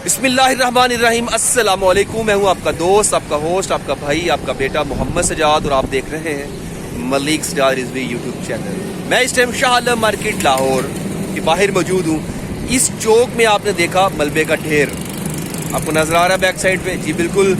बिस्मिल्लाहिर्रहमानिर्रहीम। अस्सलाम वालेकुम। मैं हूं आपका दोस्त, आपका होस्ट, आपका भाई, आपका बेटा मोहम्मद सजाद और आप देख रहे हैं मलिक सजाद रिजवी यूट्यूब चैनल। मैं इस टाइम शाह आलम मार्केट लाहौर के बाहर मौजूद हूं। इस चौक में आपने देखा मलबे का ढेर, आपको नजर आ रहा है बैक साइड पे? जी बिल्कुल।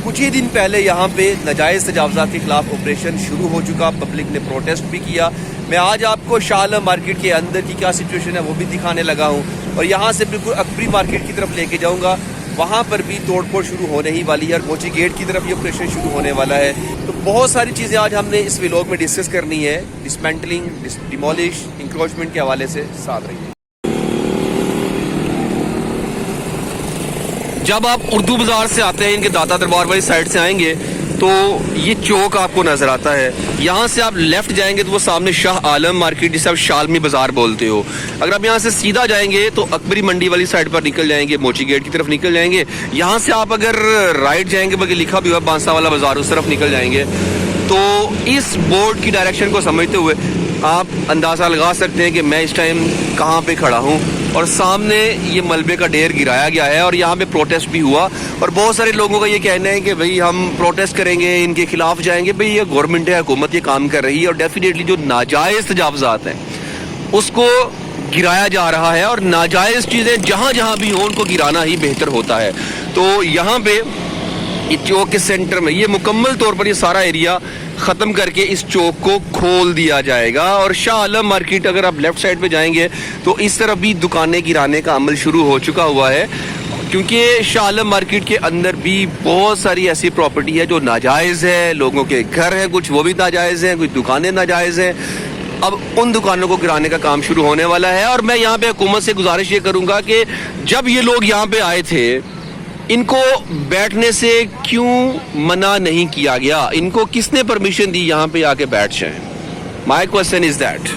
कुछ ही दिन पहले यहाँ पे नाजायज़ तजावज़ात के खिलाफ ऑपरेशन शुरू हो चुका, पब्लिक ने प्रोटेस्ट भी किया। मैं आज आपको शाह आलम मार्केट के अंदर की क्या सिचुएशन है वो भी दिखाने लगा हूँ और यहाँ से बिल्कुल अकबरी मार्केट की तरफ लेके जाऊँगा। वहाँ पर भी तोड़फोड़ शुरू होने ही वाली है और मोची गेट की तरफ ये ऑपरेशन शुरू होने वाला है। तो बहुत सारी चीज़ें आज हमने इस व्लॉग में डिस्कस करनी है, डिसमेंटलिंग, डिमोलिश, इंक्रोचमेंट के हवाले से। साथ रहिए। जब आप उर्दू बाजार से आते हैं, इनके दाता दरबार वाली साइड से आएंगे तो ये चौक आपको नजर आता है। यहाँ से आप लेफ्ट जाएंगे तो वो सामने शाह आलम मार्केट, जिसे आप शालमी बाजार बोलते हो। अगर आप यहाँ से सीधा जाएंगे तो अकबरी मंडी वाली साइड पर निकल जाएंगे, मोची गेट की तरफ निकल जाएंगे। यहाँ से आप अगर राइट जाएंगे, बल्कि लिखा भी हुआ बांसा वाला बाजार, उस तरफ निकल जाएंगे। तो इस बोर्ड की डायरेक्शन को समझते हुए आप अंदाज़ा लगा सकते हैं कि मैं इस टाइम कहाँ पे खड़ा हूँ। और सामने ये मलबे का ढेर गिराया गया है और यहाँ पे प्रोटेस्ट भी हुआ और बहुत सारे लोगों का ये कहना है कि भाई हम प्रोटेस्ट करेंगे, इनके खिलाफ जाएंगे। भाई ये गवर्नमेंट है, हुकूमत ये काम कर रही है और डेफिनेटली जो नाजायज़ तजावज़ात हैं उसको गिराया जा रहा है और नाजायज़ चीज़ें जहाँ जहाँ भी हों उनको गिराना ही बेहतर होता है। तो यहाँ पे इस चौक के सेंटर में ये मुकम्मल तौर पर ये सारा एरिया ख़त्म करके इस चौक को खोल दिया जाएगा। और शाह आलम मार्केट अगर आप लेफ़्ट साइड पे जाएंगे तो इस तरफ भी दुकानें गिराने का अमल शुरू हो चुका हुआ है, क्योंकि शाह आलम मार्केट के अंदर भी बहुत सारी ऐसी प्रॉपर्टी है जो नाजायज़ है। लोगों के घर हैं कुछ, वो भी नाजायज़ हैं, कुछ दुकानें नाजायज़ हैं। अब उन दुकानों को गिराने का काम शुरू होने वाला है। और मैं यहाँ पे हुकूमत से गुजारिश ये करूँगा कि जब ये लोग यहाँ पे आए थे, इनको बैठने से क्यों मना नहीं किया गया? इनको किसने परमिशन दी यहाँ पे आके बैठ जाएं? My question is that.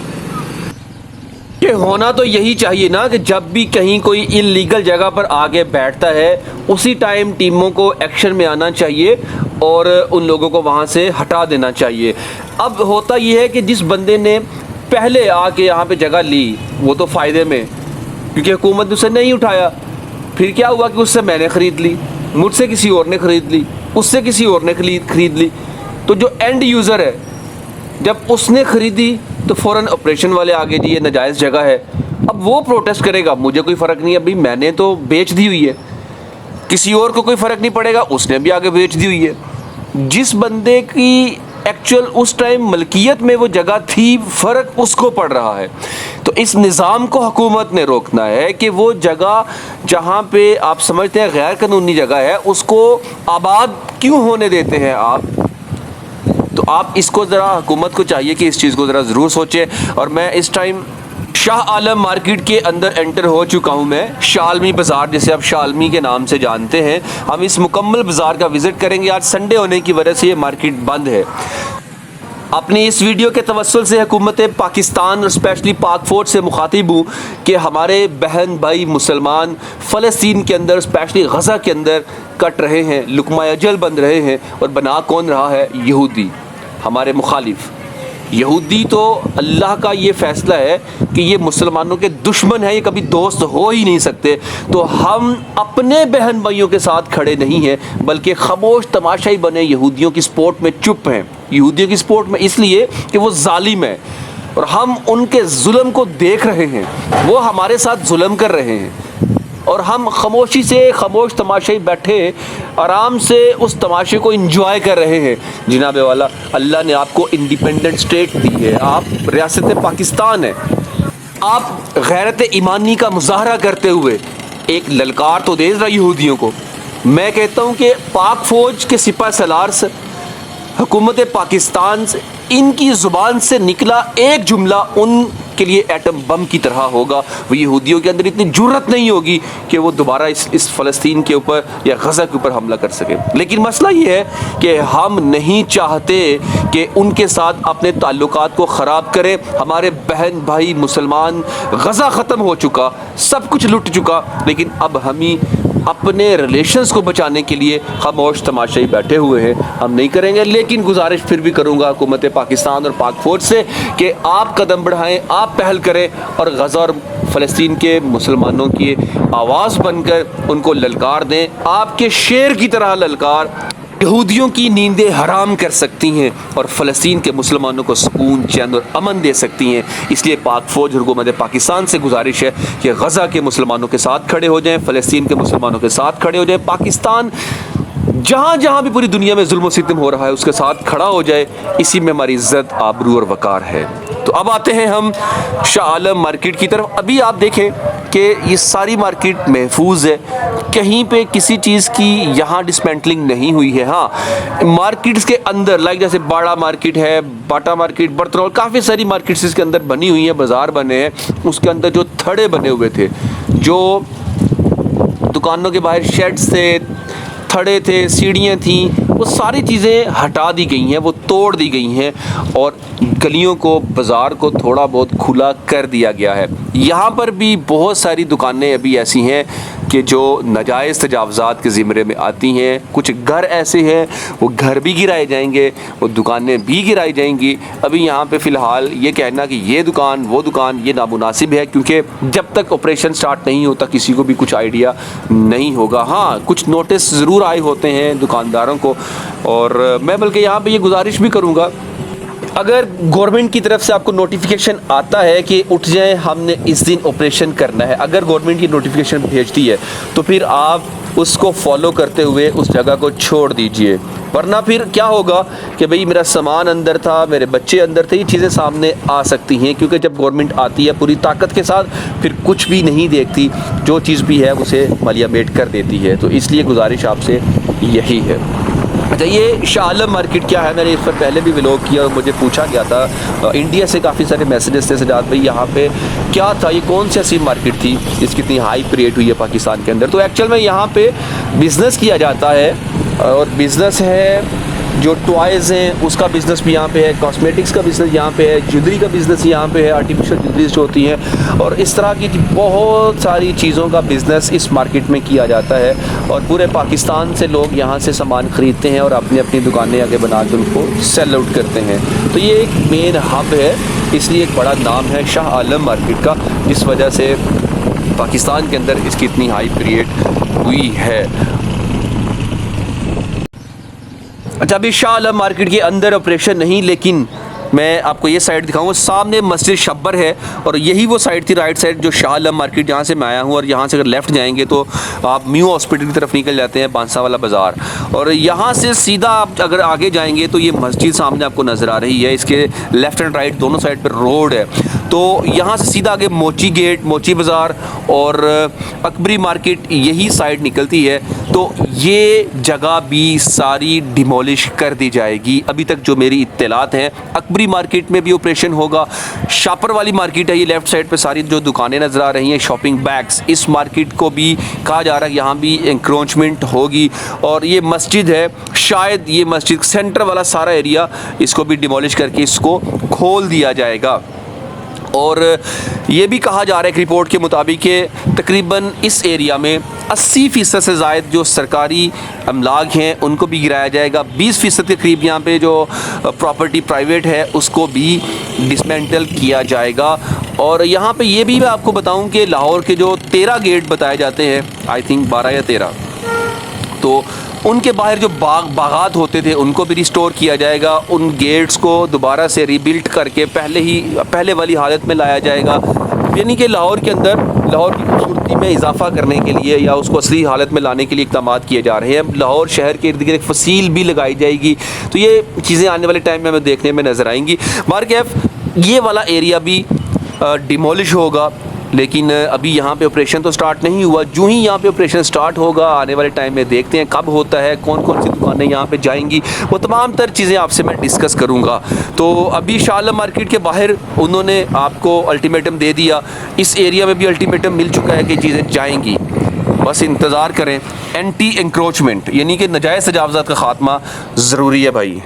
ये होना तो यही चाहिए ना कि जब भी कहीं कोई इलीगल जगह पर आके बैठता है उसी टाइम टीमों को एक्शन में आना चाहिए और उन लोगों को वहाँ से हटा देना चाहिए। अब होता ये है कि जिस बंदे ने पहले आके यहाँ पे जगह ली वो तो फ़ायदे में, क्योंकि हुकूमत ने उसे नहीं उठाया। फिर क्या हुआ कि उससे मैंने ख़रीद ली, मुझसे किसी और ने ख़रीद ली, उससे किसी और ने ख़रीद ली। तो जो एंड यूज़र है, जब उसने ख़रीदी तो फ़ौरन ऑपरेशन वाले आगे जी ये नाजायज़ जगह है। अब वो प्रोटेस्ट करेगा, मुझे कोई फ़र्क नहीं है, अभी मैंने तो बेच दी हुई है, किसी और को कोई फ़र्क नहीं पड़ेगा, उसने भी आगे बेच दी हुई है। जिस बंदे की एक्चुअल उस टाइम मलकियत में वो जगह थी, फ़र्क उसको पड़ रहा है। तो इस निज़ाम को हुकूमत ने रोकना है कि वो जगह जहाँ पे आप समझते हैं गैर कानूनी जगह है उसको आबाद क्यों होने देते हैं आप। तो आप इसको ज़रा, हुकूमत को चाहिए कि इस चीज़ को ज़रा ज़रूर सोचें। और मैं इस टाइम शाह आलम मार्केट के अंदर एंटर हो चुका हूँ। मैं शालमी बाज़ार, जिसे आप शालमी के नाम से जानते हैं, हम इस मुकम्मल बाज़ार का विज़िट करेंगे। आज संडे होने की वजह से ये मार्केट बंद है। अपनी इस वीडियो के तवस्सुल से हुकूमत पाकिस्तान और स्पेशली पाक फ़ौज से मुखातिब हूँ कि हमारे बहन भाई मुसलमान फ़लस्तीन के अंदर, स्पेशली गज़ा के अंदर कट रहे हैं, लुक़मा अजल बन रहे हैं। और बना कौन रहा है? यहूदी, हमारे मुखालिफ यहूदी। तो अल्लाह का ये फ़ैसला है कि ये मुसलमानों के दुश्मन हैं, ये कभी दोस्त हो ही नहीं सकते। तो हम अपने बहन भाइयों के साथ खड़े नहीं हैं, बल्कि खामोश तमाशाई बने यहूदियों की सपोर्ट में चुप हैं। यहूदियों की सपोर्ट में इसलिए कि वो जालिम है और हम उनके जुल्म को देख रहे हैं, वो हमारे साथ जुल्म कर रहे हैं और हम खामोशी से, खामोश तमाशाई बैठे आराम से उस तमाशे को इंजॉय कर रहे हैं। जनाब वाला, अल्लाह ने आपको इंडिपेंडेंट स्टेट दी है, आप रियासत पाकिस्तान है। आप गैरत ईमानी का मुजाहरा करते हुए एक ललकार तो दे रहा यहूदियों को। मैं कहता हूँ कि पाक फ़ौज के सिपा सलार से, हुकूमत पाकिस्तान से, इनकी ज़ुबान से निकला एक जुमला उनके लिए एटम बम की तरह होगा। वो यहूदियों के अंदर इतनी जुर्रत नहीं होगी कि वो दोबारा इस फ़लस्तीन के ऊपर या गज़ा के ऊपर हमला कर सके। लेकिन मसला ये है कि हम नहीं चाहते कि उनके साथ अपने ताल्लुकात को ख़राब करें। हमारे बहन भाई मुसलमान, गज़ा ख़त्म हो चुका, सब कुछ लुट चुका, लेकिन अब हम ही अपने रिलेशंस को बचाने के लिए खामोश तमाशाई बैठे हुए हैं। हम नहीं करेंगे। लेकिन गुजारिश फिर भी करूँगा हुकूमत पाकिस्तान और पाक फ़ौज से कि आप कदम बढ़ाएं, आप पहल करें और गज़ा और फ़लस्तीन के मुसलमानों की आवाज़ बनकर उनको ललकार दें, आपके शेर की तरह ललकार यहूदियों की नींदें हराम कर सकती हैं और फ़लस्तीन के मुसलमानों को सुकून, चैन और अमन दे सकती हैं। इसलिए पाक फ़ौज और हुकूमत पाकिस्तान से गुजारिश है कि गज़ा के मुसलमानों के साथ खड़े हो जाएं, फ़लस्तीन के मुसलमानों के साथ खड़े हो जाएं। पाकिस्तान जहाँ जहाँ भी पूरी दुनिया में जुल्म और सितम हो रहा है उसके साथ खड़ा हो जाए, इसी में हमारी इज़्ज़त, आबरू और वक़ार है। तो अब आते हैं हम शाह आलम मार्केट की तरफ। अभी आप देखें कि ये सारी मार्केट महफूज है, कहीं पे किसी चीज़ की यहाँ डिसमेंटलिंग नहीं हुई है। हाँ, मार्केट्स के अंदर लाइक जैसे बाड़ा मार्केट है, बाटा मार्केट, बर्तनौल, काफ़ी सारी मार्केट्स इसके अंदर बनी हुई हैं, बाज़ार बने हैं। उसके अंदर जो थड़े बने हुए थे, जो दुकानों के बाहर शेड्स थे, थड़े थे, सीढ़ियाँ थीं, वो सारी चीज़ें हटा दी गई हैं, वो तोड़ दी गई हैं और गलियों को, बाज़ार को थोड़ा बहुत खुला कर दिया गया है। यहाँ पर भी बहुत सारी दुकानें अभी ऐसी हैं कि जो नाजायज़ तजावज़ात के ज़िम्मे में आती हैं। कुछ घर ऐसे हैं वो घर भी गिराए जाएंगे, वो दुकानें भी गिराई जाएंगी। अभी यहाँ पे फ़िलहाल ये कहना कि ये दुकान वो दुकान, ये नामुनासिब है, क्योंकि जब तक ऑपरेशन स्टार्ट नहीं होता किसी को भी कुछ आइडिया नहीं होगा। हाँ, कुछ नोटिस ज़रूर आए होते हैं दुकानदारों को, और मैं बल्कि यहाँ पे ये गुजारिश भी करूँगा, अगर गवर्नमेंट की तरफ से आपको नोटिफिकेशन आता है कि उठ जाए, हमने इस दिन ऑपरेशन करना है, अगर गवर्नमेंट की नोटिफिकेशन भेजती है तो फिर आप उसको फॉलो करते हुए उस जगह को छोड़ दीजिए। वरना फिर क्या होगा कि भाई मेरा सामान अंदर था, मेरे बच्चे अंदर थे, ये चीज़ें सामने आ सकती हैं, क्योंकि जब गवर्नमेंट आती है पूरी ताकत के साथ फिर कुछ भी नहीं देखती, जो चीज़ भी है उसे मलियामेट कर देती है। तो इसलिए गुजारिश आपसे यही है। अच्छा, ये शाह आलम मार्केट क्या है, मैंने इस पर पहले भी व्लॉग किया और मुझे पूछा गया था इंडिया से काफ़ी सारे मैसेजेस थे, सजाद भाई यहाँ पे क्या था, ये कौन सी ऐसी मार्केट थी जिसकी इतनी हाइप क्रिएट हुई है पाकिस्तान के अंदर। तो एक्चुअल में यहाँ पे बिज़नेस किया जाता है, और बिज़नेस है जो टॉयज़ हैं उसका बिज़नेस भी यहाँ पे है, कॉस्मेटिक्स का बिज़नेस यहाँ पे है, ज्वेलरी का बिज़नेस यहाँ पे है, आर्टिफिशियल ज्वेलरीज जो होती हैं, और इस तरह की बहुत सारी चीज़ों का बिज़नेस इस मार्केट में किया जाता है। और पूरे पाकिस्तान से लोग यहाँ से सामान ख़रीदते हैं और अपनी अपनी दुकानें आगे बना के उनको सेल आउट करते हैं। तो ये एक मेन हब है, इसलिए एक बड़ा नाम है शाह आलम मार्केट का, जिस वजह से पाकिस्तान के अंदर इसकी इतनी हाइप क्रिएट हुई है। अच्छा, अभी शाह आलम मार्केट के अंदर ऑपरेशन नहीं, लेकिन मैं आपको ये साइड दिखाऊंगा। सामने मस्जिद शब्बर है और यही वो साइड थी, राइट साइड, जो शाह आलम मार्केट जहाँ से मैं आया हूँ। और यहाँ से अगर लेफ़्ट जाएंगे तो आप म्यू हॉस्पिटल की तरफ निकल जाते हैं, बांसा वाला बाज़ार, और यहाँ से सीधा आप अगर आगे जाएंगे तो ये मस्जिद सामने आपको नज़र आ रही है। इसके लेफ़्ट एंड राइट दोनों साइड पर रोड है। तो यहाँ से सीधा आगे मोची गेट, मोची बाज़ार और अकबरी मार्केट यही साइड निकलती है। तो ये जगह भी सारी डिमोलिश कर दी जाएगी। अभी तक जो मेरी इत्तलात हैं, अकबरी मार्केट में भी ऑपरेशन होगा। शापर वाली मार्केट है, ये लेफ़्ट साइड पे सारी जो दुकानें नज़र आ रही हैं, शॉपिंग बैग्स, इस मार्केट को भी कहा जा रहा है यहाँ भी इंक्रोचमेंट होगी। और ये मस्जिद है, शायद ये मस्जिद सेंटर वाला सारा एरिया, इसको भी डिमोलिश करके इसको खोल दिया जाएगा। और ये भी कहा जा रहा है एक रिपोर्ट के मुताबिक कि तकरीबन इस एरिया में 80% से ज़ायद जो सरकारी अमलाक हैं उनको भी गिराया जाएगा। 20% के करीब यहाँ पे जो प्रॉपर्टी प्राइवेट है उसको भी डिसमेंटल किया जाएगा। और यहाँ पे ये भी मैं आपको बताऊँ कि लाहौर के जो 13 गेट बताए जाते हैं, आई थिंक 12 या 13, तो उनके बाहर जो बागात होते थे उनको भी रिस्टोर किया जाएगा। उन गेट्स को दोबारा से रीबिल्ड करके पहले वाली हालत में लाया जाएगा। यानी कि लाहौर के अंदर लाहौर की खूबसूरती में इजाफा करने के लिए या उसको असली हालत में लाने के लिए इक़दाम किए जा रहे हैं। लाहौर शहर के इर्द गिर्द एक फसील भी लगाई जाएगी। तो ये चीज़ें आने वाले टाइम में हमें देखने में नज़र आएंगी। मार्केफ ये वाला एरिया भी डिमोलिश होगा, लेकिन अभी यहाँ पे ऑपरेशन तो स्टार्ट नहीं हुआ। जो ही यहाँ पे ऑपरेशन स्टार्ट होगा आने वाले टाइम में देखते हैं कब होता है, कौन कौन सी दुकानें यहाँ पे जाएंगी, वो तमाम तर चीज़ें आपसे मैं डिस्कस करूँगा। तो अभी शाह आलम मार्केट के बाहर उन्होंने आपको अल्टीमेटम दे दिया, इस एरिया में भी अल्टीमेटम मिल चुका है कि चीज़ें जाएंगी। बस इंतज़ार करें। एंटी इंक्रोचमेंट यानी कि नाजायज़ तजावज़ात का ख़ात्मा ज़रूरी है भाई।